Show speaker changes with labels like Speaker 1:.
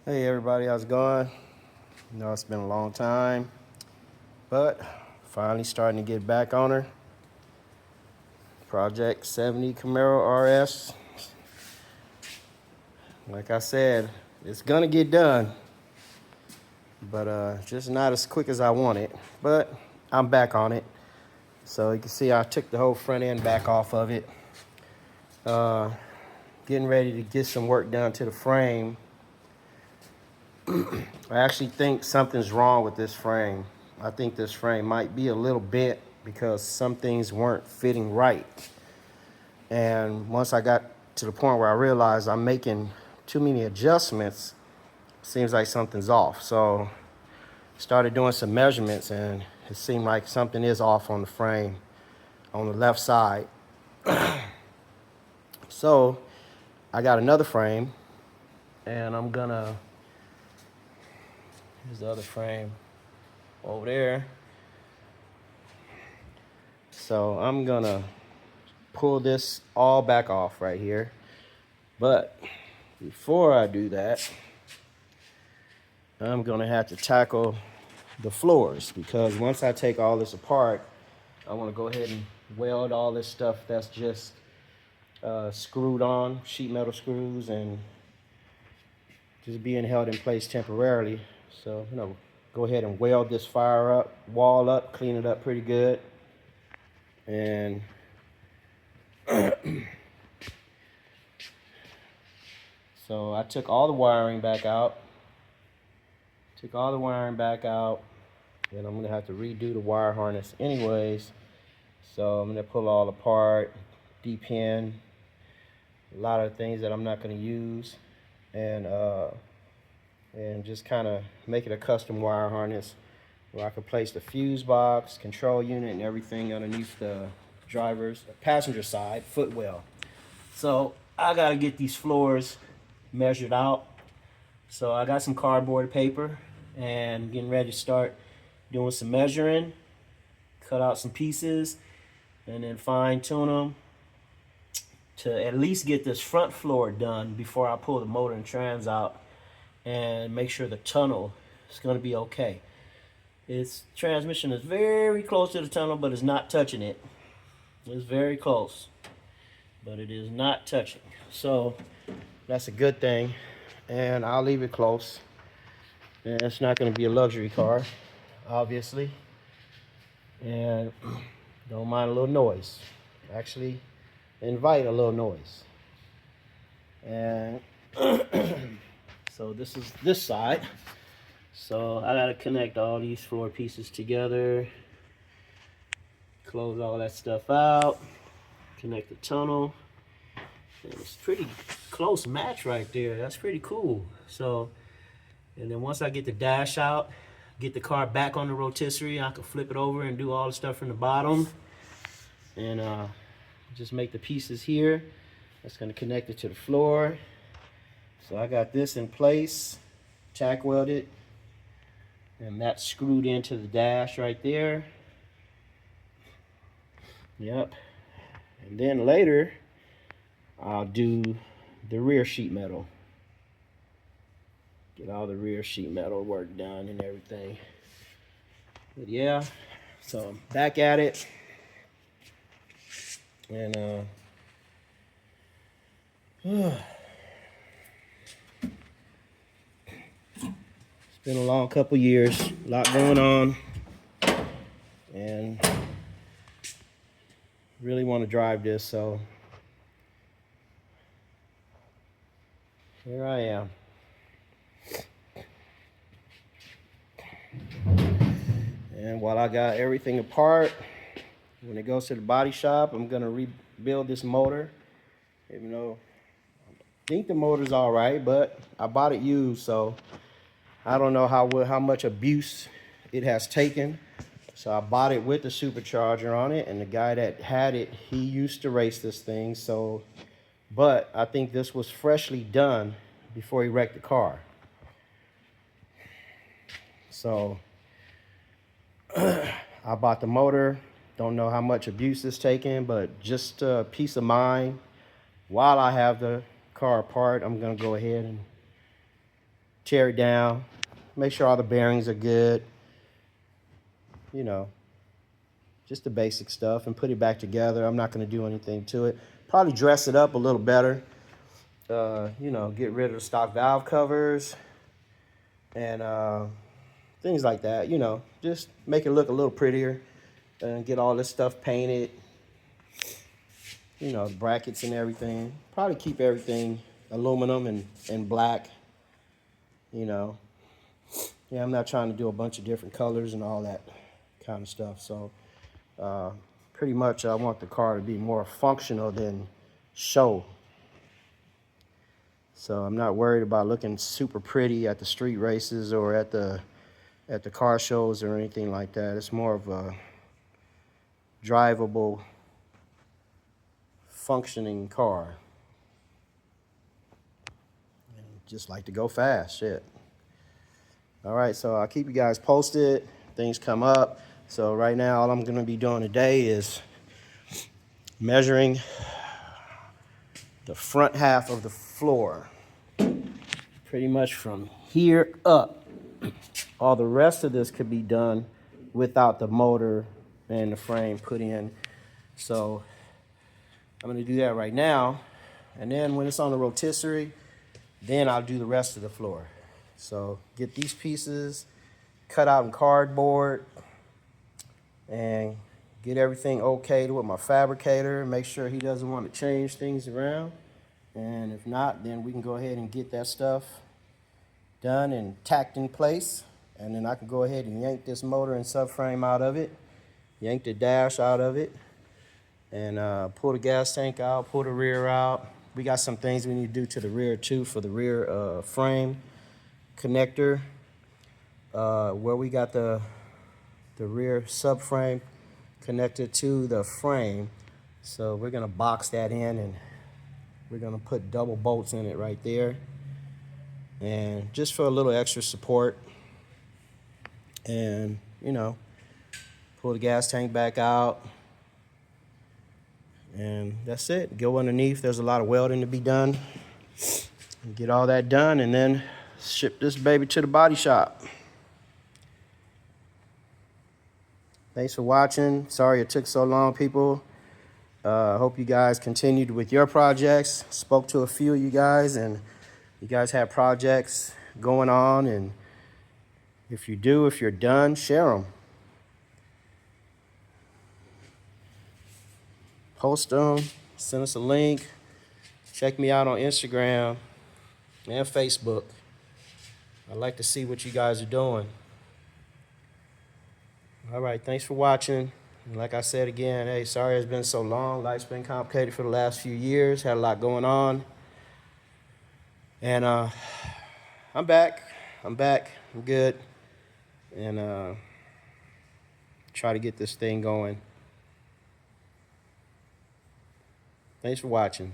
Speaker 1: Hey everybody, how's it going? You know, it's been a long time, but finally starting to get back on her. Project 70 Camaro RS. Like I said, it's gonna get done, but just not as quick as I want it. But I'm back on it. So you can see I took the whole front end back off of it. Uh, Getting ready to get some work done to the frame. I actually think something's wrong with this frame. I think this frame might be a little bent because some things weren't fitting right. And once I got to the point where I realized I'm making too many adjustments, seems like something's off. So started doing some measurements and it seemed like something is off on the frame on the left side. So I got another frame and I'm gonna, here's the other frame over there. So I'm gonna pull this all back off right here. But before I do that, I'm gonna have to tackle the floors because once I take all this apart, I wanna go ahead and weld all this stuff that's just screwed on, sheet metal screws, and just being held in place temporarily. So, go ahead and weld this wall up, clean it up pretty good. And so I took all the wiring back out. And I'm gonna have to redo the wire harness anyways. So I'm gonna pull all apart, depin a lot of things that I'm not gonna use, and just kind of make it a custom wire harness where I could place the fuse box, control unit, and everything underneath the passenger side footwell. So I gotta get these floors measured out. So I got some cardboard paper and getting ready to start doing some measuring, cut out some pieces, and then fine tune them to at least get this front floor done before I pull the motor and trans out and make sure the tunnel is going to be okay. Its transmission is very close to the tunnel, but it's not touching it. It's very close, but it is not touching. So that's a good thing, and I'll leave it close. And it's not going to be a luxury car, obviously, and don't mind a little noise. Actually, invite a little noise. And so this is this side. So I got to connect all these floor pieces together, close all that stuff out, connect the tunnel. And it's pretty close match right there. That's pretty cool. So, and then once I get the dash out, get the car back on the rotisserie, I can flip it over and do all the stuff from the bottom. And just make the pieces here. That's going to connect it to the floor. So I got this in place, tack welded, and that's screwed into the dash right there. Yep. And then later, I'll do the rear sheet metal. Get all the rear sheet metal work done and everything. But yeah, so I'm back at it. And it's been a long couple years, a lot going on, and really want to drive this, so here I am. And while I got everything apart, when it goes to the body shop, I'm gonna rebuild this motor. Even though I think the motor's all right, but I bought it used, so I don't know how much abuse it has taken. So I bought it with the supercharger on it, and the guy that had it, he used to race this thing. So, but I think this was freshly done before he wrecked the car. So I bought the motor. Don't know how much abuse it's taken, but just peace of mind. While I have the car apart, I'm gonna go ahead and tear it down, make sure all the bearings are good, you know, just the basic stuff, and put it back together. I'm not going to do anything to it. Probably dress it up a little better. You know, get rid of the stock valve covers and things like that. You know, just make it look a little prettier and get all this stuff painted. You know, brackets and everything. Probably keep everything aluminum and black. You know, yeah, I'm not trying to do a bunch of different colors and all that kind of stuff. So pretty much I want the car to be more functional than show. So I'm not worried about looking super pretty at the street races or at the car shows or anything like that. It's more of a drivable, functioning car. Just like to go fast, shit. All right, so I'll keep you guys posted. Things come up. So right now, all I'm gonna be doing today is measuring the front half of the floor. Pretty much from here up. All the rest of this could be done without the motor and the frame put in. So I'm gonna do that right now. And then when it's on the rotisserie, then I'll do the rest of the floor. So get these pieces cut out in cardboard and get everything okayed with my fabricator. Make sure he doesn't want to change things around. And if not, then we can go ahead and get that stuff done and tacked in place. And then I can go ahead and yank this motor and subframe out of it, yank the dash out of it, and pull the gas tank out, pull the rear out. We got some things we need to do to the rear too for the rear frame connector, where we got the rear subframe connected to the frame. So we're gonna box that in and we're gonna put double bolts in it right there. And just for a little extra support. And, you know, pull the gas tank back out. And that's it. Go underneath. There's a lot of welding to be done. Get all that done and then ship this baby to the body shop. Thanks for watching. Sorry it took so long, people. I hope you guys continued with your projects. Spoke to a few of you guys, and you guys have projects going on. And if you do, if you're done, share them. Post them. Send us a link. Check me out on Instagram and Facebook. I'd like to see what you guys are doing. All right, thanks for watching. And like I said again, hey, sorry it's been so long. Life's been complicated for the last few years. Had a lot going on. And I'm back. I'm good. And try to get this thing going. Thanks for watching.